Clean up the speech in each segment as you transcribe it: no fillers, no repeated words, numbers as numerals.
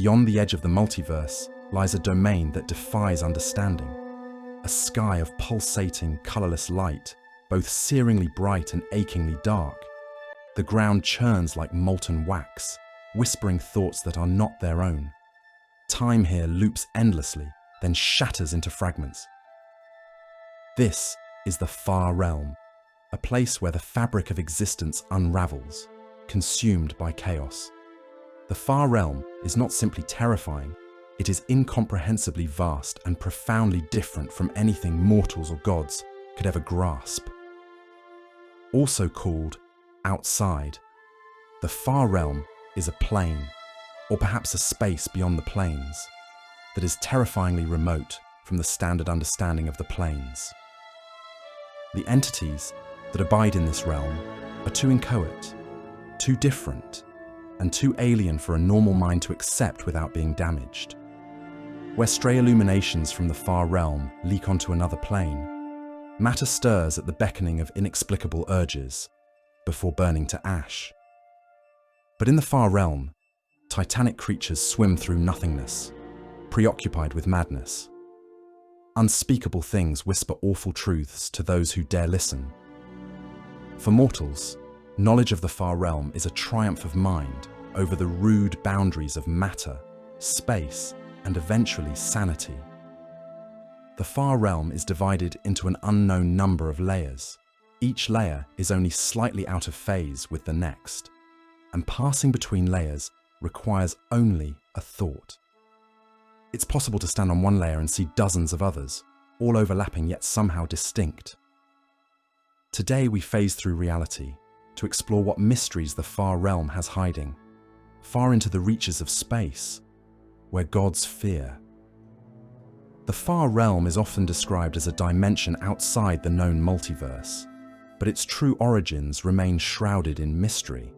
beyond the edge of the multiverse lies a domain that defies understanding. A sky of pulsating, colorless light, both searingly bright and achingly dark. The ground churns like molten wax, whispering thoughts that are not their own. Time here loops endlessly, then shatters into fragments. This is the far realm, a place where the fabric of existence unravels, consumed by chaos. The far realm is not simply terrifying, it is incomprehensibly vast and profoundly different from anything mortals or gods could ever grasp. Also called outside, the far realm is a plane, or perhaps a space beyond the planes, that is terrifyingly remote from the standard understanding of the planes. The entities that abide in this realm are too inchoate, too different, and too alien for a normal mind to accept without being damaged. Where stray illuminations from the far realm leak onto another plane, matter stirs at the beckoning of inexplicable urges before burning to ash. But in the far realm, titanic creatures swim through nothingness, preoccupied with madness. Unspeakable things whisper awful truths to those who dare listen. For mortals, knowledge of the far realm is a triumph of mind over the rude boundaries of matter, space, and eventually sanity. The far realm is divided into an unknown number of layers. Each layer is only slightly out of phase with the next, and passing between layers requires only a thought. It's possible to stand on one layer and see dozens of others, all overlapping yet somehow distinct. Today we phase through reality to explore what mysteries the far realm has hiding, far into the reaches of space, where gods fear. The far realm is often described as a dimension outside the known multiverse, but its true origins remain shrouded in mystery.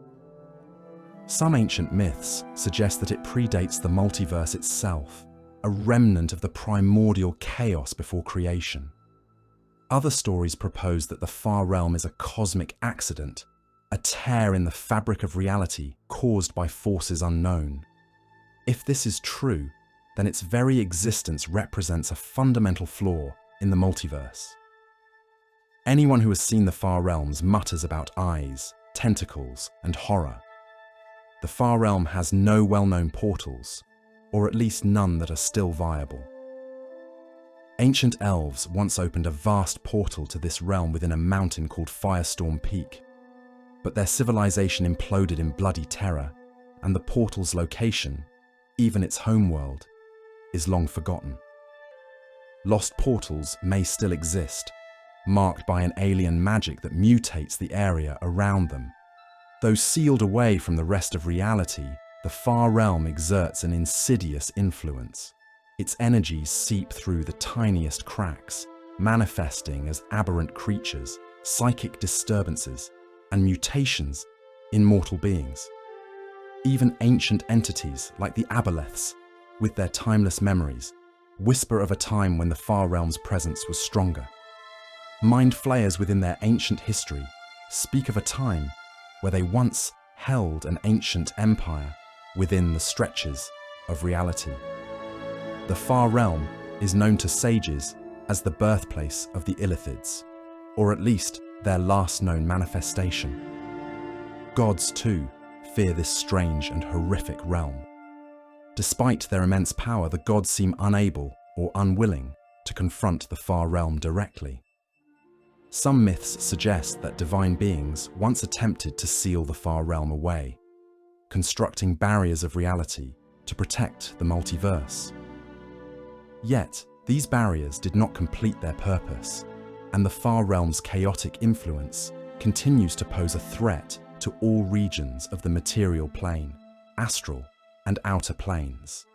Some ancient myths suggest that it predates the multiverse itself, a remnant of the primordial chaos before creation. Other stories propose that the far realm is a cosmic accident, a tear in the fabric of reality caused by forces unknown. If this is true, then its very existence represents a fundamental flaw in the multiverse. Anyone who has seen the far realms mutters about eyes, tentacles, and horror. The far realm has no well-known portals, or at least none that are still viable. Ancient elves once opened a vast portal to this realm within a mountain called Firestorm Peak, but their civilization imploded in bloody terror, and the portal's location, even its homeworld, is long forgotten. Lost portals may still exist, marked by an alien magic that mutates the area around them. Though sealed away from the rest of reality, the far realm exerts an insidious influence. Its energies seep through the tiniest cracks, manifesting as aberrant creatures, psychic disturbances, and mutations in mortal beings. Even ancient entities like the aboleths, with their timeless memories, whisper of a time when the far realm's presence was stronger. Mind flayers within their ancient history speak of a time where they once held an ancient empire within the stretches of reality. The far realm is known to sages as the birthplace of the Illithids, or at least their last known manifestation. Gods, too, fear this strange and horrific realm. Despite their immense power, the gods seem unable or unwilling to confront the far realm directly. Some myths suggest that divine beings once attempted to seal the far realm away, constructing barriers of reality to protect the multiverse. Yet, these barriers did not complete their purpose, and the far realm's chaotic influence continues to pose a threat to all regions of the material plane, astral and outer planes.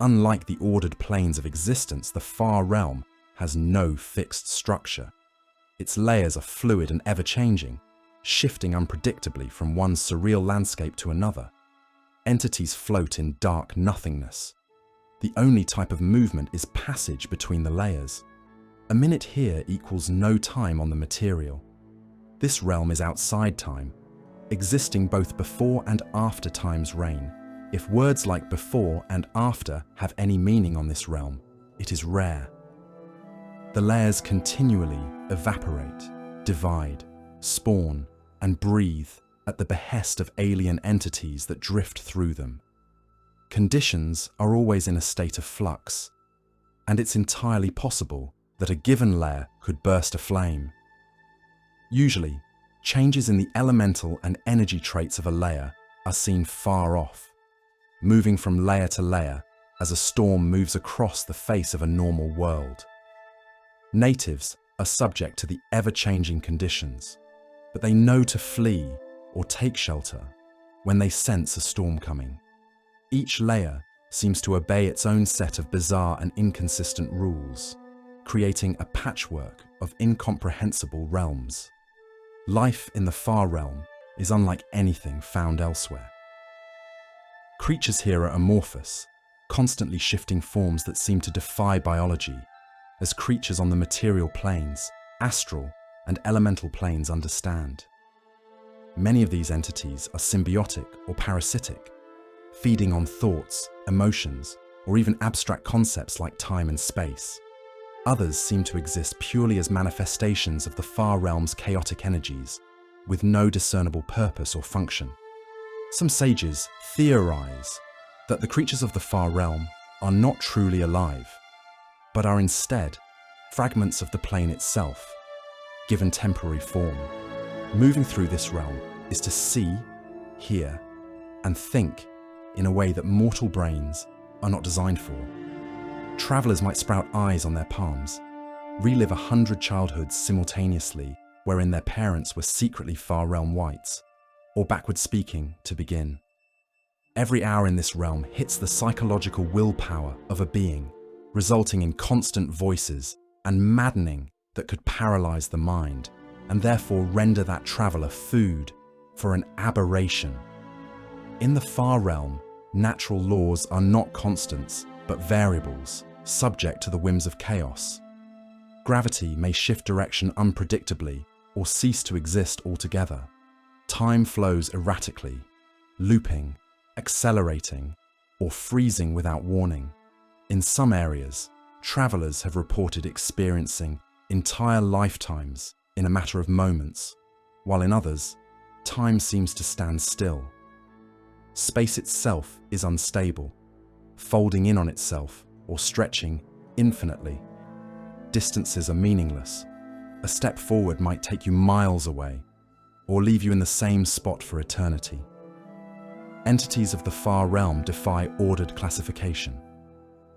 Unlike the ordered planes of existence, the far realm has no fixed structure. Its layers are fluid and ever-changing, shifting unpredictably from one surreal landscape to another. Entities float in dark nothingness. The only type of movement is passage between the layers. A minute here equals no time on the material. This realm is outside time, existing both before and after time's reign, If words like before and after have any meaning on this realm, it is rare. The layers continually evaporate, divide, spawn, and breathe at the behest of alien entities that drift through them. Conditions are always in a state of flux, and it's entirely possible that a given layer could burst aflame. Usually, changes in the elemental and energy traits of a layer are seen far off, moving from layer to layer as a storm moves across the face of a normal world. Natives are subject to the ever-changing conditions, but they know to flee or take shelter when they sense a storm coming. Each layer seems to obey its own set of bizarre and inconsistent rules, creating a patchwork of incomprehensible realms. Life in the far realm is unlike anything found elsewhere. Creatures here are amorphous, constantly shifting forms that seem to defy biology, as creatures on the material planes, astral, and elemental planes understand. Many of these entities are symbiotic or parasitic, feeding on thoughts, emotions, or even abstract concepts like time and space. Others seem to exist purely as manifestations of the far realm's chaotic energies, with no discernible purpose or function. Some sages theorize that the creatures of the far realm are not truly alive, but are instead fragments of the plane itself, given temporary form. Moving through this realm is to see, hear, and think in a way that mortal brains are not designed for. Travelers might sprout eyes on their palms, relive 100 childhoods simultaneously wherein their parents were secretly far realm wights, or backward speaking to begin. Every hour in this realm hits the psychological willpower of a being, resulting in constant voices and maddening that could paralyze the mind, and therefore render that traveler food for an aberration. In the far realm, natural laws are not constants, but variables, subject to the whims of chaos. Gravity may shift direction unpredictably or cease to exist altogether. Time flows erratically, looping, accelerating, or freezing without warning. In some areas, travelers have reported experiencing entire lifetimes in a matter of moments, while in others, time seems to stand still. Space itself is unstable, folding in on itself or stretching infinitely. Distances are meaningless. A step forward might take you miles away, or leave you in the same spot for eternity. Entities of the far realm defy ordered classification.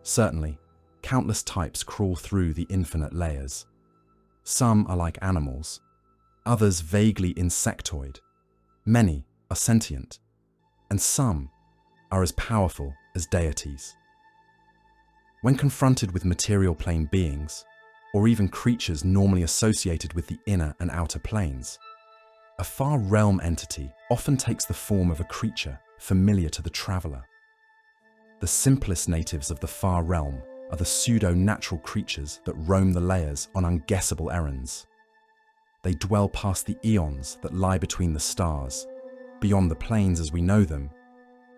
Certainly, countless types crawl through the infinite layers. Some are like animals, others vaguely insectoid. Many are sentient, and some are as powerful as deities. When confronted with material plane beings, or even creatures normally associated with the inner and outer planes, a far realm entity often takes the form of a creature familiar to the traveler. The simplest natives of the far realm are the pseudo-natural creatures that roam the layers on unguessable errands. They dwell past the eons that lie between the stars, beyond the planes as we know them,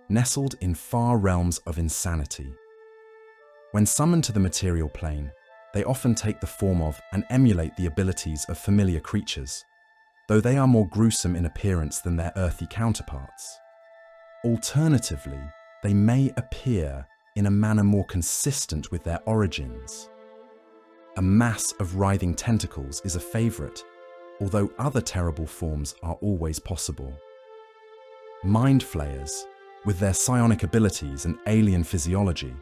nestled in far realms of insanity. When summoned to the material plane, they often take the form of and emulate the abilities of familiar creatures, though they are more gruesome in appearance than their earthly counterparts. Alternatively, they may appear in a manner more consistent with their origins. A mass of writhing tentacles is a favourite, although other terrible forms are always possible. Mind flayers, with their psionic abilities and alien physiology,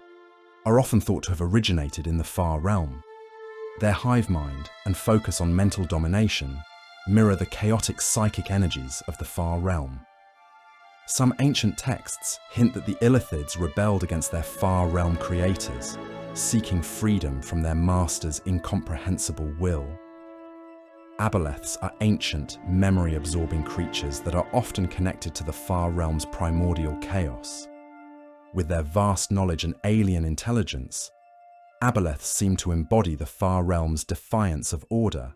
are often thought to have originated in the far realm. Their hive mind and focus on mental domination mirror the chaotic psychic energies of the far realm. Some ancient texts hint that the Illithids rebelled against their far realm creators, seeking freedom from their master's incomprehensible will. Aboleths are ancient, memory-absorbing creatures that are often connected to the far realm's primordial chaos. With their vast knowledge and alien intelligence, Aboleths seem to embody the far realm's defiance of order,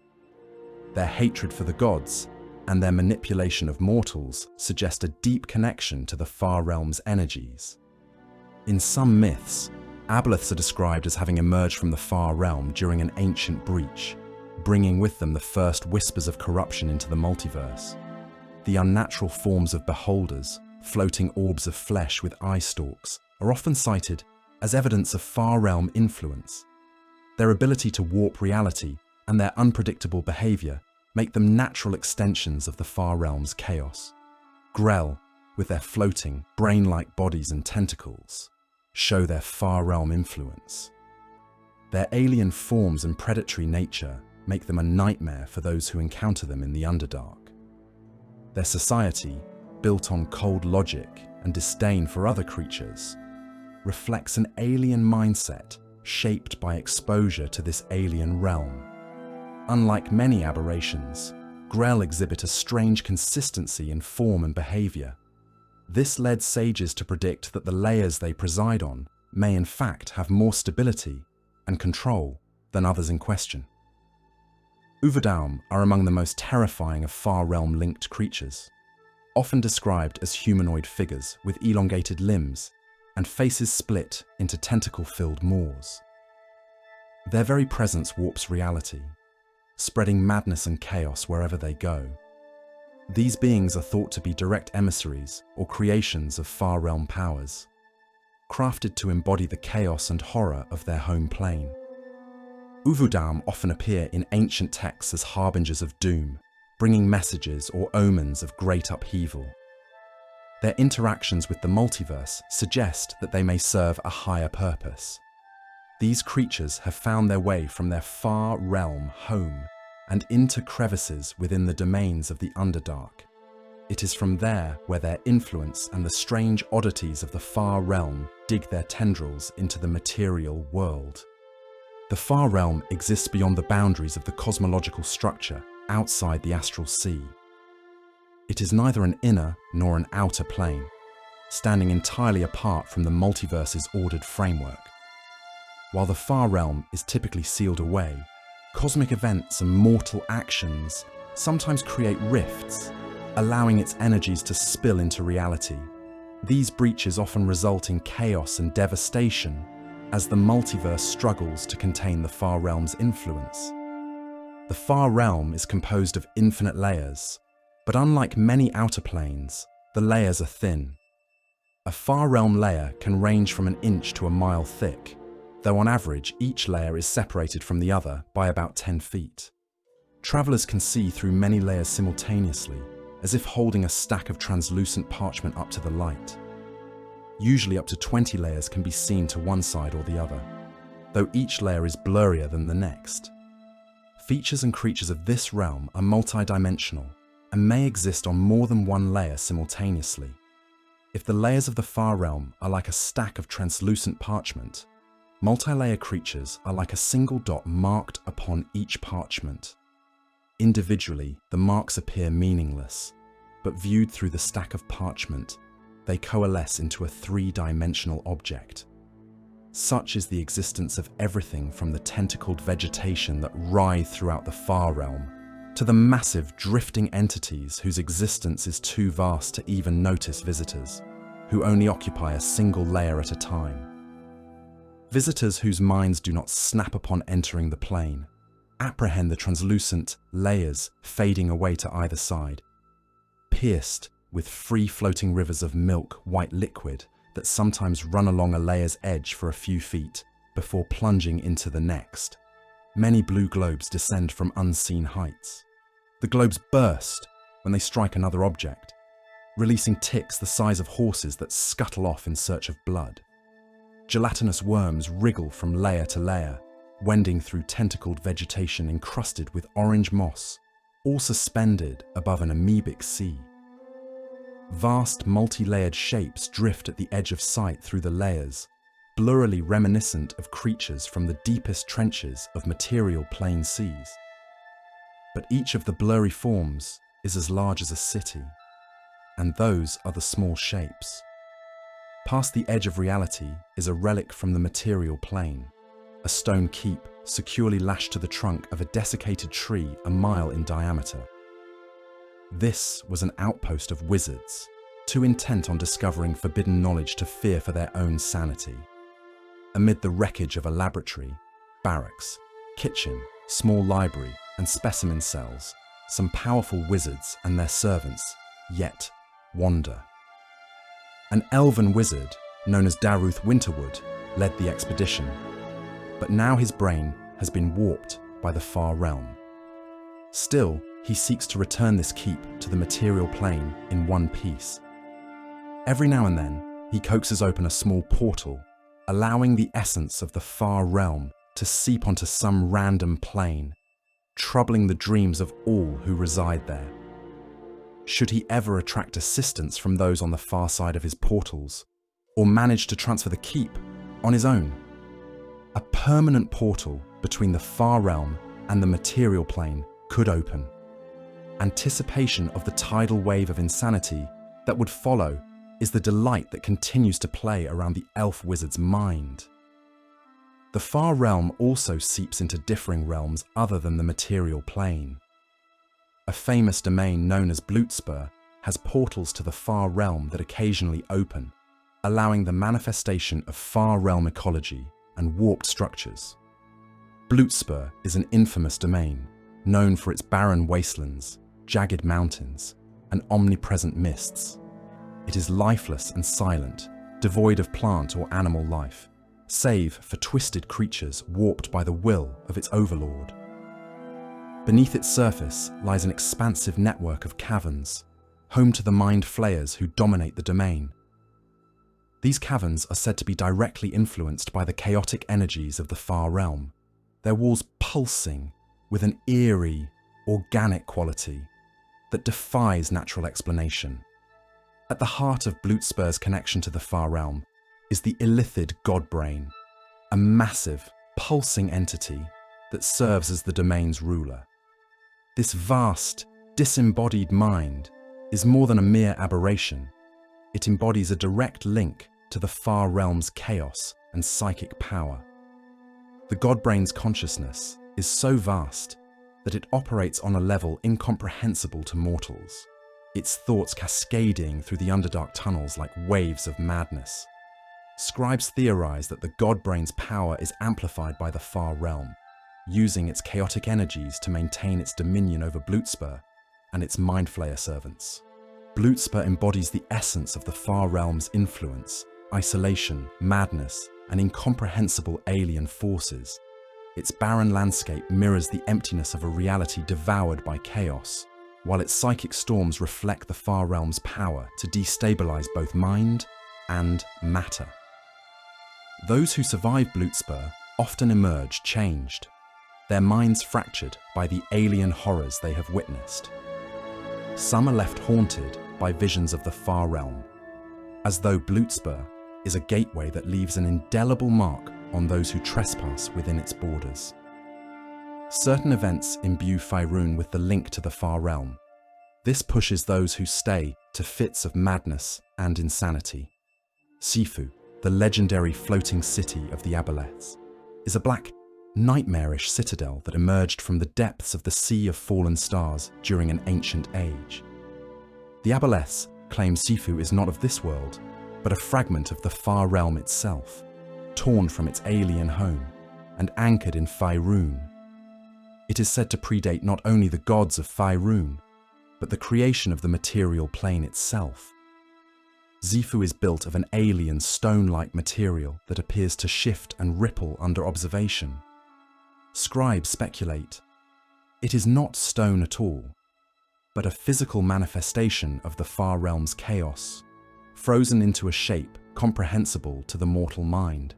their hatred for the gods, and their manipulation of mortals suggest a deep connection to the far realm's energies. In some myths, aboleths are described as having emerged from the far realm during an ancient breach, bringing with them the first whispers of corruption into the multiverse. The unnatural forms of beholders, floating orbs of flesh with eye stalks, are often cited as evidence of far realm influence. Their ability to warp reality and their unpredictable behavior make them natural extensions of the far realm's chaos. Grell, with their floating, brain-like bodies and tentacles, show their far realm influence. Their alien forms and predatory nature make them a nightmare for those who encounter them in the Underdark. Their society, built on cold logic and disdain for other creatures, reflects an alien mindset shaped by exposure to this alien realm. Unlike many aberrations, Grell exhibit a strange consistency in form and behavior. This led sages to predict that the layers they preside on may in fact have more stability and control than others in question. Uvudaum are among the most terrifying of far realm linked creatures, often described as humanoid figures with elongated limbs and faces split into tentacle-filled maws. Their very presence warps reality, spreading madness and chaos wherever they go. These beings are thought to be direct emissaries or creations of far realm powers, crafted to embody the chaos and horror of their home plane. Uvudaum often appear in ancient texts as harbingers of doom, bringing messages or omens of great upheaval. Their interactions with the multiverse suggest that they may serve a higher purpose. These creatures have found their way from their far realm home and into crevices within the domains of the Underdark. It is from there where their influence and the strange oddities of the far realm dig their tendrils into the material world. The far realm exists beyond the boundaries of the cosmological structure outside the astral sea. It is neither an inner nor an outer plane, standing entirely apart from the multiverse's ordered framework. While the far realm is typically sealed away, cosmic events and mortal actions sometimes create rifts, allowing its energies to spill into reality. These breaches often result in chaos and devastation as the multiverse struggles to contain the far realm's influence. The far realm is composed of infinite layers, but unlike many outer planes, the layers are thin. A far realm layer can range from an inch to a mile thick, though on average each layer is separated from the other by about 10 feet. Travelers can see through many layers simultaneously, as if holding a stack of translucent parchment up to the light. Usually up to 20 layers can be seen to one side or the other, though each layer is blurrier than the next. Features and creatures of this realm are multidimensional and may exist on more than one layer simultaneously. If the layers of the far realm are like a stack of translucent parchment, multi-layer creatures are like a single dot marked upon each parchment. Individually, the marks appear meaningless, but viewed through the stack of parchment, they coalesce into a three-dimensional object. Such is the existence of everything from the tentacled vegetation that writhe throughout the far realm, to the massive drifting entities whose existence is too vast to even notice visitors, who only occupy a single layer at a time. Visitors whose minds do not snap upon entering the plane apprehend the translucent layers fading away to either side, pierced with free-floating rivers of milk-white liquid that sometimes run along a layer's edge for a few feet before plunging into the next. Many blue globes descend from unseen heights. The globes burst when they strike another object, releasing ticks the size of horses that scuttle off in search of blood. Gelatinous worms wriggle from layer to layer, wending through tentacled vegetation encrusted with orange moss, all suspended above an amoebic sea. Vast multi-layered shapes drift at the edge of sight through the layers, blurrily reminiscent of creatures from the deepest trenches of material plane seas. But each of the blurry forms is as large as a city, and those are the small shapes. Past the edge of reality is a relic from the material plane, a stone keep securely lashed to the trunk of a desiccated tree a mile in diameter. This was an outpost of wizards, too intent on discovering forbidden knowledge to fear for their own sanity. Amid the wreckage of a laboratory, barracks, kitchen, small library, and specimen cells, some powerful wizards and their servants yet wander. An elven wizard, known as Daruth Winterwood, led the expedition, but now his brain has been warped by the far realm. Still, he seeks to return this keep to the material plane in one piece. Every now and then, he coaxes open a small portal, allowing the essence of the far realm to seep onto some random plane, troubling the dreams of all who reside there. Should he ever attract assistance from those on the far side of his portals, or manage to transfer the keep on his own? A permanent portal between the far realm and the material plane could open. Anticipation of the tidal wave of insanity that would follow is the delight that continues to play around the elf wizard's mind. The far realm also seeps into differing realms other than the material plane. A famous domain known as Blutspur has portals to the far realm that occasionally open, allowing the manifestation of far realm ecology and warped structures. Blutspur is an infamous domain, known for its barren wastelands, jagged mountains, and omnipresent mists. It is lifeless and silent, devoid of plant or animal life, save for twisted creatures warped by the will of its overlord. Beneath its surface lies an expansive network of caverns, home to the mind flayers who dominate the domain. These caverns are said to be directly influenced by the chaotic energies of the far realm, their walls pulsing with an eerie, organic quality that defies natural explanation. At the heart of Blutspur's connection to the far realm is the illithid Godbrain, a massive, pulsing entity that serves as the domain's ruler. This vast, disembodied mind is more than a mere aberration. It embodies a direct link to the far realm's chaos and psychic power. The Godbrain's consciousness is so vast that it operates on a level incomprehensible to mortals, its thoughts cascading through the underdark tunnels like waves of madness. Scribes theorize that the Godbrain's power is amplified by the far realm, using its chaotic energies to maintain its dominion over Blutspur and its mindflayer servants. Blutspur embodies the essence of the far realm's influence, isolation, madness, and incomprehensible alien forces. Its barren landscape mirrors the emptiness of a reality devoured by chaos, while its psychic storms reflect the far realm's power to destabilize both mind and matter. Those who survive Blutspur often emerge changed, their minds fractured by the alien horrors they have witnessed. Some are left haunted by visions of the far realm, as though Blutspur is a gateway that leaves an indelible mark on those who trespass within its borders. Certain events imbue Faerun with the link to the far realm. This pushes those who stay to fits of madness and insanity. Sifu, the legendary floating city of the Aboleths, is a black, nightmarish citadel that emerged from the depths of the Sea of Fallen Stars during an ancient age. The Aboleths claim Sifu is not of this world, but a fragment of the far realm itself, torn from its alien home and anchored in Faerun. It is said to predate not only the gods of Faerun, but the creation of the material plane itself. Sifu is built of an alien stone-like material that appears to shift and ripple under observation. Scribes speculate it is not stone at all, but a physical manifestation of the far realm's chaos, frozen into a shape comprehensible to the mortal mind.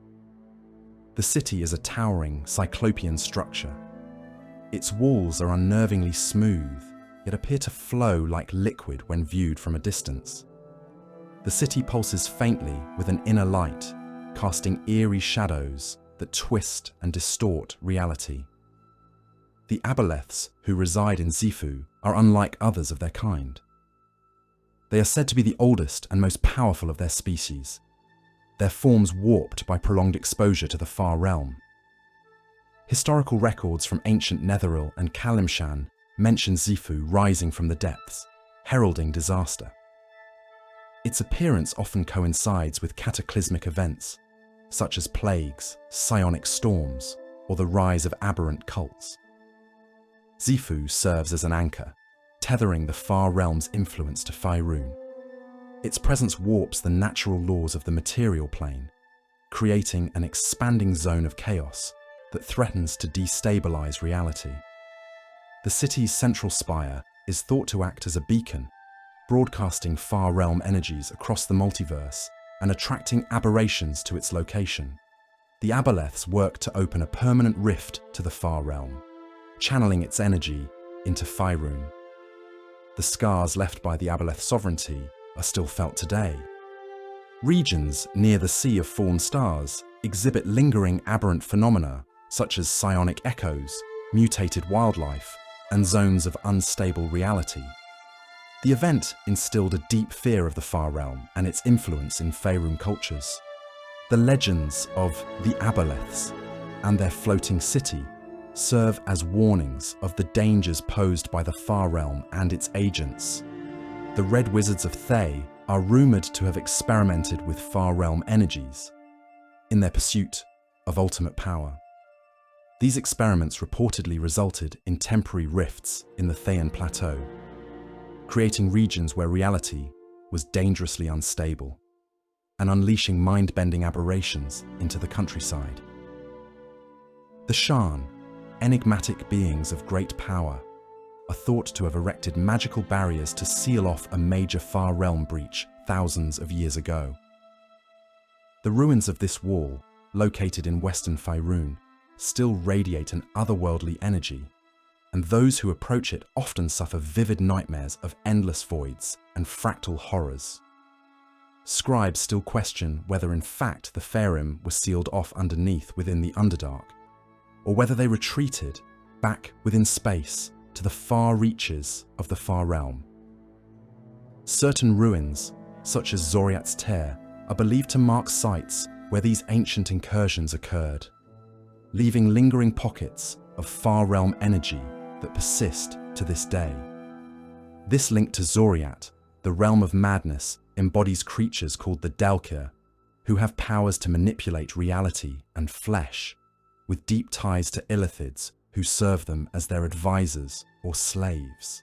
The city is a towering, cyclopean structure. Its walls are unnervingly smooth, yet appear to flow like liquid when viewed from a distance. The city pulses faintly with an inner light, casting eerie shadows that twist and distort reality. The Aboleths who reside in Sifu are unlike others of their kind. They are said to be the oldest and most powerful of their species, their forms warped by prolonged exposure to the far realm. Historical records from ancient Netheril and Kalimshan mention Sifu rising from the depths, heralding disaster. Its appearance often coincides with cataclysmic events, such as plagues, psionic storms, or the rise of aberrant cults. Xifu serves as an anchor, tethering the far realm's influence to Faerun. Its presence warps the natural laws of the material plane, creating an expanding zone of chaos that threatens to destabilize reality. The city's central spire is thought to act as a beacon, broadcasting far realm energies across the multiverse and attracting aberrations to its location. The aboleths work to open a permanent rift to the far realm, channeling its energy into Faerun. The scars left by the aboleth sovereignty are still felt today. Regions near the Sea of Fallen Stars exhibit lingering aberrant phenomena such as psionic echoes, mutated wildlife, and zones of unstable reality. The event instilled a deep fear of the far realm and its influence in Faerun cultures. The legends of the aboleths and their floating city serve as warnings of the dangers posed by the far realm and its agents. The Red Wizards of Thay are rumoured to have experimented with far realm energies in their pursuit of ultimate power. These experiments reportedly resulted in temporary rifts in the Thayan Plateau, creating regions where reality was dangerously unstable and unleashing mind-bending aberrations into the countryside. The Shan, enigmatic beings of great power, are thought to have erected magical barriers to seal off a major far realm breach thousands of years ago. The ruins of this wall, located in western Faerun, still radiate an otherworldly energy, and those who approach it often suffer vivid nightmares of endless voids and fractal horrors. Scribes still question whether in fact the Faerim were sealed off underneath within the Underdark, or whether they retreated back within space to the far reaches of the far realm. Certain ruins, such as Zoriat's Tear, are believed to mark sites where these ancient incursions occurred, leaving lingering pockets of far realm energy that persist to this day. This link to Zoriat, the realm of madness, embodies creatures called the Dalkir, who have powers to manipulate reality and flesh, with deep ties to Illithids who serve them as their advisors or slaves.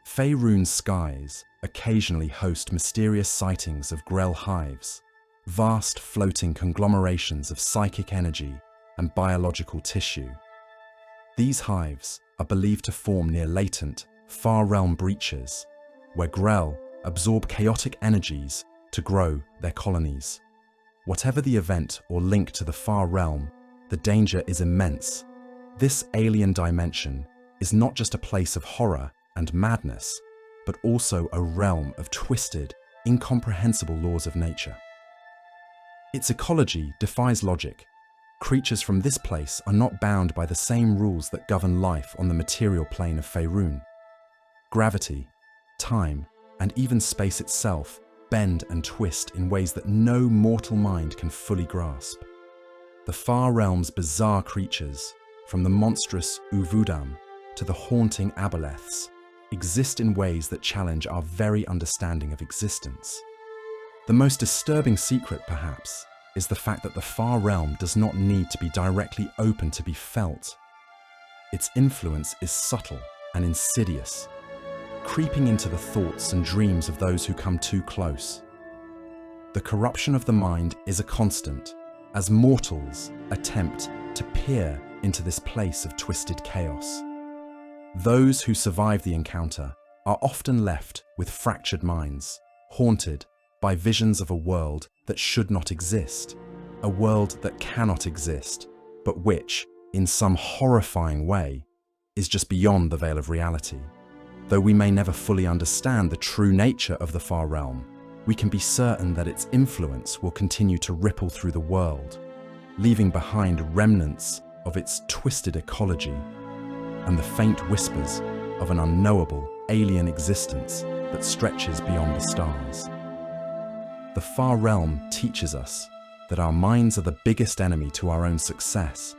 Faerun's skies occasionally host mysterious sightings of Grell hives, vast floating conglomerations of psychic energy and biological tissue. These hives are believed to form near latent, far realm breaches, where Grell absorb chaotic energies to grow their colonies. Whatever the event or link to the far realm, the danger is immense. This alien dimension is not just a place of horror and madness, but also a realm of twisted, incomprehensible laws of nature. Its ecology defies logic. Creatures from this place are not bound by the same rules that govern life on the material plane of Faerun. Gravity, time, and even space itself bend and twist in ways that no mortal mind can fully grasp. The far realm's bizarre creatures, from the monstrous Uvudam to the haunting aboleths, exist in ways that challenge our very understanding of existence. The most disturbing secret, perhaps, is the fact that the far realm does not need to be directly open to be felt. Its influence is subtle and insidious, creeping into the thoughts and dreams of those who come too close. The corruption of the mind is a constant, as mortals attempt to peer into this place of twisted chaos. Those who survive the encounter are often left with fractured minds, haunted by visions of a world that should not exist, a world that cannot exist, but which, in some horrifying way, is just beyond the veil of reality. Though we may never fully understand the true nature of the far realm, we can be certain that its influence will continue to ripple through the world, leaving behind remnants of its twisted ecology and the faint whispers of an unknowable alien existence that stretches beyond the stars. The far realm teaches us that our minds are the biggest enemy to our own success,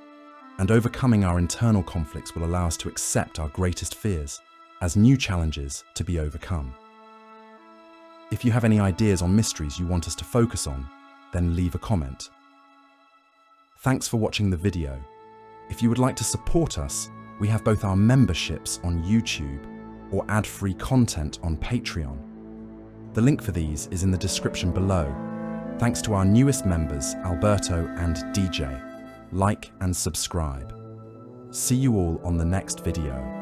and overcoming our internal conflicts will allow us to accept our greatest fears. as new challenges to be overcome. If you have any ideas on mysteries you want us to focus on, then leave a comment. Thanks for watching the video. If you would like to support us, we have both our memberships on YouTube or ad-free content on Patreon. The link for these is in the description below. Thanks to our newest members, Alberto and DJ. Like and subscribe. See you all on the next video.